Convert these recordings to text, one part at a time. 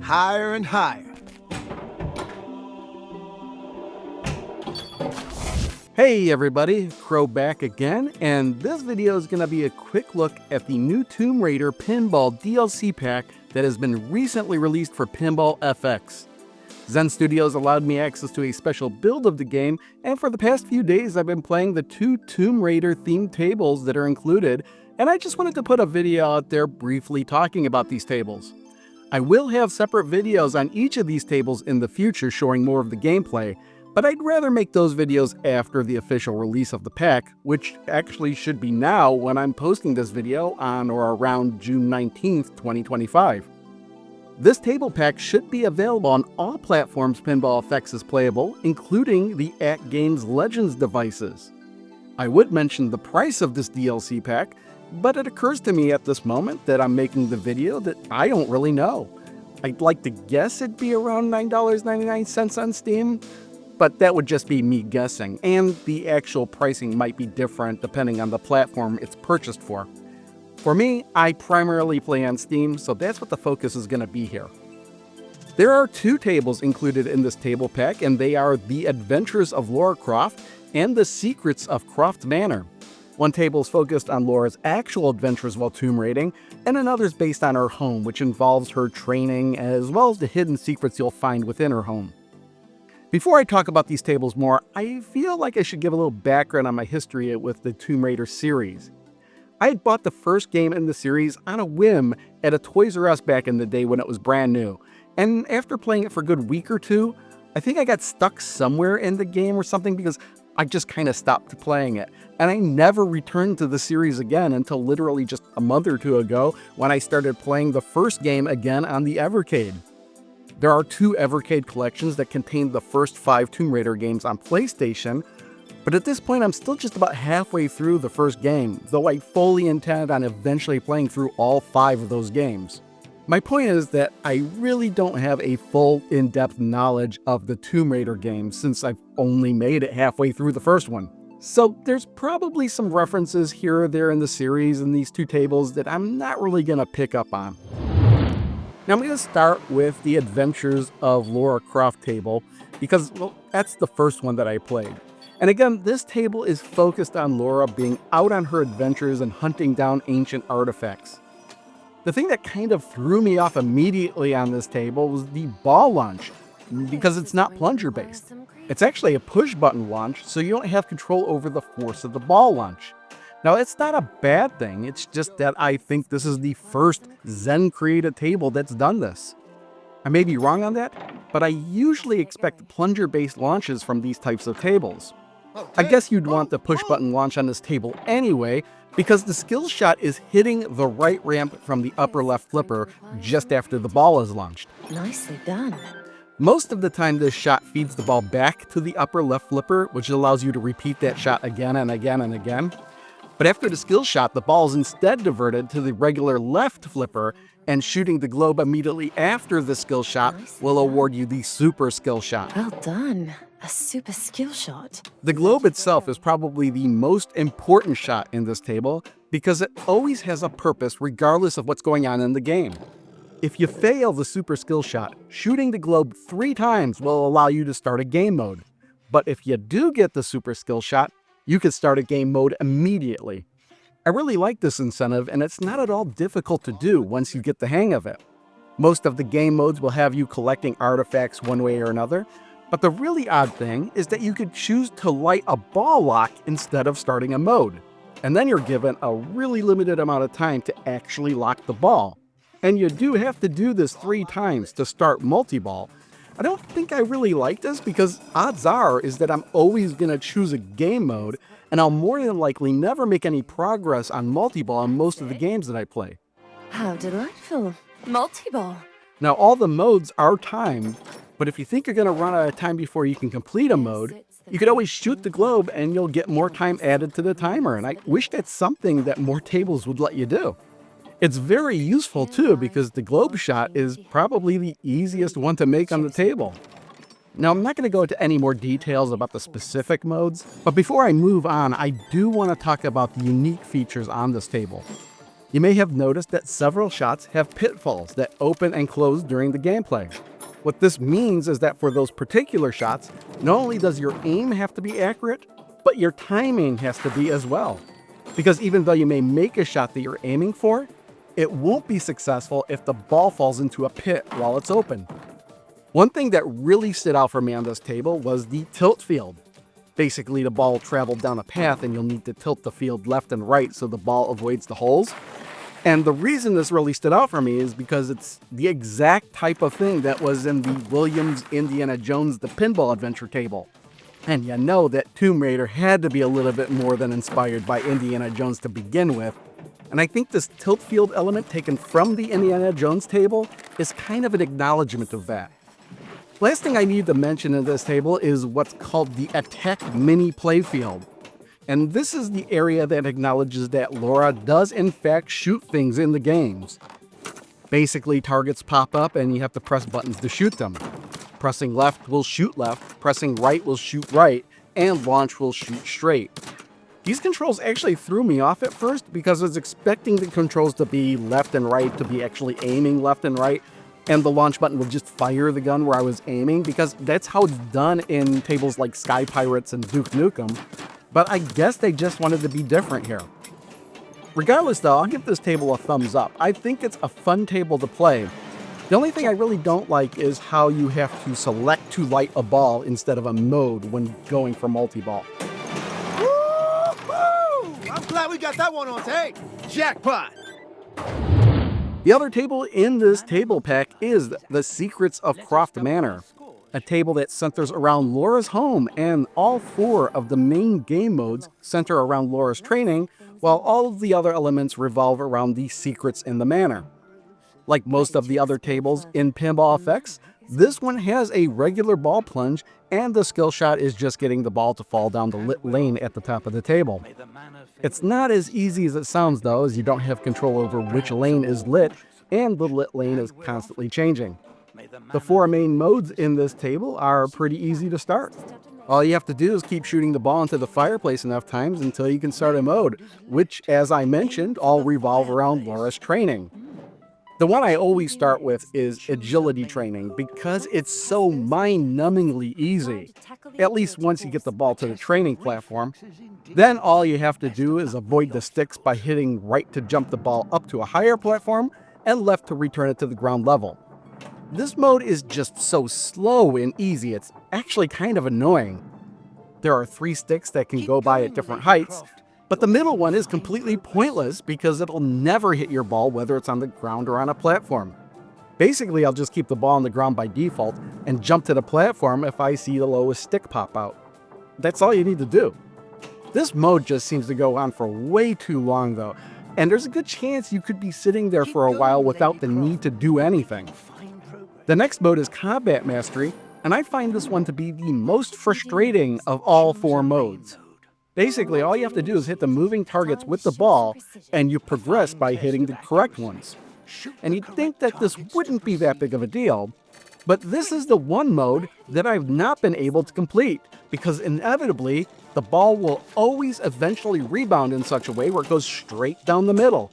higher and higher. Hey everybody, Crow back again, and this video is going to be a quick look at the new Tomb Raider Pinball DLC pack that has been recently released for Pinball FX. Zen Studios allowed me access to a special build of the game, and for the past few days I've been playing the 2 Tomb Raider themed tables that are included, and I just wanted to put a video out there briefly talking about these tables. I will have separate videos on each of these tables in the future showing more of the gameplay, but I'd rather make those videos after the official release of the pack, which actually should be now when I'm posting this video on or around June 19th, 2025. This table pack should be available on all platforms Pinball FX is playable, including the @Games Legends devices. I would mention the price of this DLC pack, but it occurs to me at this moment that I'm making the video that I don't really know. I'd like to guess it'd be around $9.99 on Steam, but that would just be me guessing, and the actual pricing might be different depending on the platform it's purchased for. For me, I primarily play on Steam, so that's what the focus is going to be here. There are 2 tables included in this table pack, and they are The Adventures of Lara Croft and The Secrets of Croft Manor. One table is focused on Lara's actual adventures while tomb raiding, and another is based on her home, which involves her training as well as the hidden secrets you'll find within her home. Before I talk about these tables more, I feel like I should give a little background on my history with the Tomb Raider series. I had bought the first game in the series on a whim at a Toys R Us back in the day when it was brand new, and after playing it for a good week or two, I think I got stuck somewhere in the game or something because I just kind of stopped playing it, and I never returned to the series again until literally just a month or two ago when I started playing the first game again on the Evercade. There are 2 Evercade collections that contain the first 5 Tomb Raider games on PlayStation, but at this point I'm still just about halfway through the first game, though I fully intend on eventually playing through all 5 of those games. My point is that I really don't have a full in-depth knowledge of the Tomb Raider games since I've only made it halfway through the first one. So there's probably some references here or there in the series in these 2 tables that I'm not really going to pick up on. Now I'm going to start with the Adventures of Lara Croft table because, well, that's the first one that I played. And again, this table is focused on Lara being out on her adventures and hunting down ancient artifacts. The thing that kind of threw me off immediately on this table was the ball launch, because it's not plunger based. It's actually a push button launch, so you don't have control over the force of the ball launch. Now, it's not a bad thing, it's just that I think this is the first Zen created table that's done this. I may be wrong on that, but I usually expect plunger-based launches from these types of tables. I guess you'd want the push-button launch on this table anyway, because the skill shot is hitting the right ramp from the upper left flipper just after the ball is launched. Nicely done. Most of the time this shot feeds the ball back to the upper left flipper, which allows you to repeat that shot again and again and again. But after the skill shot, the ball is instead diverted to the regular left flipper, and shooting the globe immediately after the skill shot will award you the super skill shot. Well done. A super skill shot. The globe itself is probably the most important shot in this table because it always has a purpose regardless of what's going on in the game. If you fail the super skill shot, shooting the globe 3 times will allow you to start a game mode. But if you do get the super skill shot, you can start a game mode immediately. I really like this incentive, and it's not at all difficult to do once you get the hang of it. Most of the game modes will have you collecting artifacts one way or another, but the really odd thing is that you could choose to light a ball lock instead of starting a mode. And then you're given a really limited amount of time to actually lock the ball. And you do have to do this 3 times to start multi-ball. I don't think I really like this because odds are is that I'm always going to choose a game mode, and I'll more than likely never make any progress on multi-ball in most of the games that I play. How delightful. Multi-ball. Now all the modes are timed, but if you think you're going to run out of time before you can complete a mode, you could always shoot the globe and you'll get more time added to the timer, and I wish that's something that more tables would let you do. It's very useful too because the globe shot is probably the easiest one to make on the table. Now, I'm not going to go into any more details about the specific modes, but before I move on, I do want to talk about the unique features on this table. You may have noticed that several shots have pitfalls that open and close during the gameplay. What this means is that for those particular shots, not only does your aim have to be accurate, but your timing has to be as well. Because even though you may make a shot that you're aiming for, it won't be successful if the ball falls into a pit while it's open. One thing that really stood out for me on this table was the tilt field. Basically, the ball will travel down a path and you'll need to tilt the field left and right so the ball avoids the holes. And the reason this really stood out for me is because it's the exact type of thing that was in the Williams Indiana Jones The Pinball Adventure table. And you know that Tomb Raider had to be a little bit more than inspired by Indiana Jones to begin with. And I think this tilt field element taken from the Indiana Jones table is kind of an acknowledgement of that. Last thing I need to mention in this table is what's called the Attack Mini Playfield. And this is the area that acknowledges that Lara does in fact shoot things in the games. Basically, targets pop up and you have to press buttons to shoot them. Pressing left will shoot left, pressing right will shoot right, and launch will shoot straight. These controls actually threw me off at first because I was expecting the controls to be left and right, to be actually aiming left and right, and the launch button would just fire the gun where I was aiming, because that's how it's done in tables like Sky Pirates and Duke Nukem. But I guess they just wanted to be different here. Regardless though, I'll give this table a thumbs up. I think it's a fun table to play. The only thing I really don't like is how you have to select to light a ball instead of a mode when going for multi-ball. Woo-hoo! I'm glad we got that one on tape. Jackpot! The other table in this table pack is The Secrets of Croft Manor, a table that centers around Lara's home, and all 4 of the main game modes center around Lara's training, while all of the other elements revolve around the secrets in the manor. Like most of the other tables in Pinball FX, this one has a regular ball plunge, and the skill shot is just getting the ball to fall down the lit lane at the top of the table. It's not as easy as it sounds though, as you don't have control over which lane is lit, and the lit lane is constantly changing. The 4 main modes in this table are pretty easy to start. All you have to do is keep shooting the ball into the fireplace enough times until you can start a mode, which, as I mentioned, all revolve around Lara's training. The one I always start with is agility training because it's so mind-numbingly easy, at least once you get the ball to the training platform. Then all you have to do is avoid the sticks by hitting right to jump the ball up to a higher platform and left to return it to the ground level. This mode is just so slow and easy, it's actually kind of annoying. There are 3 sticks that can go by at different heights, but the middle one is completely pointless because it'll never hit your ball whether it's on the ground or on a platform. Basically, I'll just keep the ball on the ground by default and jump to the platform if I see the lowest stick pop out. That's all you need to do. This mode just seems to go on for way too long though, and there's a good chance you could be sitting there for a while without the need to do anything. The next mode is Combat Mastery, and I find this one to be the most frustrating of all 4 modes. Basically, all you have to do is hit the moving targets with the ball, and you progress by hitting the correct ones. And you'd think that this wouldn't be that big of a deal, but this is the one mode that I've not been able to complete, because inevitably, the ball will always eventually rebound in such a way where it goes straight down the middle.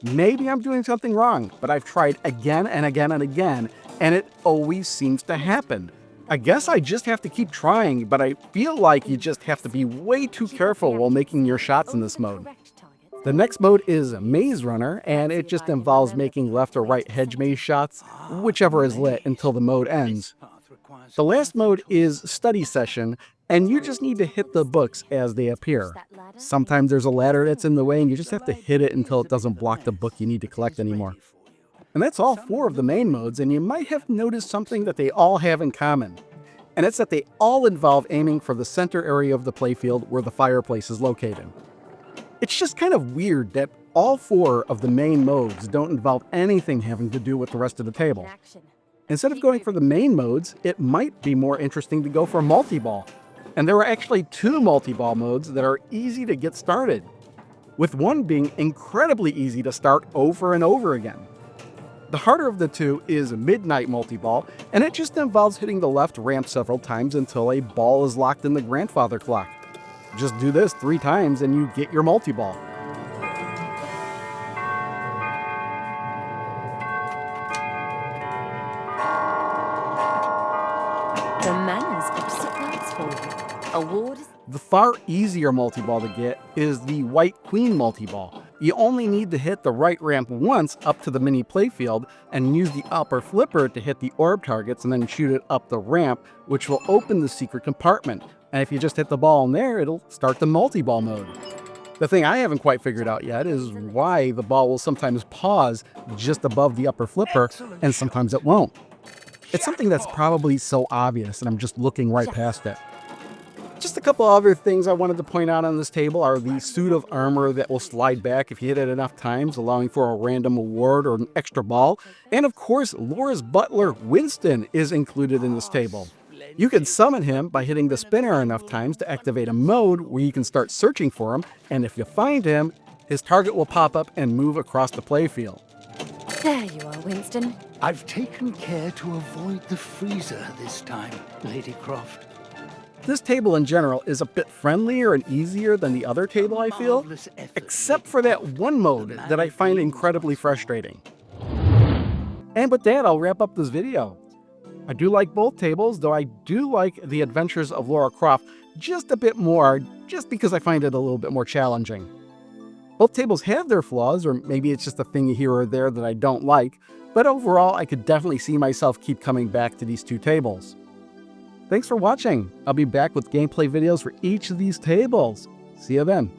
Maybe I'm doing something wrong, but I've tried again and again and again, and it always seems to happen. I guess I just have to keep trying, but I feel like you just have to be way too careful while making your shots in this mode. The next mode is Maze Runner, and it just involves making left or right hedge maze shots, whichever is lit, until the mode ends. The last mode is Study Session, and you just need to hit the books as they appear. Sometimes there's a ladder that's in the way, and you just have to hit it until it doesn't block the book you need to collect anymore. And that's all 4 of the main modes, and you might have noticed something that they all have in common. And it's that they all involve aiming for the center area of the playfield where the fireplace is located. It's just kind of weird that all 4 of the main modes don't involve anything having to do with the rest of the table. Instead of going for the main modes, it might be more interesting to go for multi-ball. And there are actually 2 multi-ball modes that are easy to get started, with one being incredibly easy to start over and over again. The harder of the 2 is Midnight Multi-Ball, and it just involves hitting the left ramp several times until a ball is locked in the grandfather clock. Just do this 3 times and you get your multi-ball. The Manor's got a surprise for you. Award is... The far easier multi-ball to get is the White Queen multi-ball. You only need to hit the right ramp once up to the mini playfield and use the upper flipper to hit the orb targets and then shoot it up the ramp, which will open the secret compartment. And if you just hit the ball in there, it'll start the multi-ball mode. The thing I haven't quite figured out yet is why the ball will sometimes pause just above the upper flipper and sometimes it won't. It's something that's probably so obvious and I'm just looking right past it. Just a couple other things I wanted to point out on this table are the suit of armor that will slide back if you hit it enough times, allowing for a random award or an extra ball. And of course, Laura's butler, Winston, is included in this table. You can summon him by hitting the spinner enough times to activate a mode where you can start searching for him, and if you find him, his target will pop up and move across the playfield. There you are, Winston. I've taken care to avoid the freezer this time, Lady Croft. This table in general is a bit friendlier and easier than the other table, I feel, Marvelous effort, except for that one mode that I find incredibly frustrating. And with that, I'll wrap up this video. I do like both tables, though I do like The Adventures of Lara Croft just a bit more, just because I find it a little bit more challenging. Both tables have their flaws, or maybe it's just a thing here or there that I don't like, but overall I could definitely see myself keep coming back to these two tables. Thanks for watching. I'll be back with gameplay videos for each of these tables. See you then.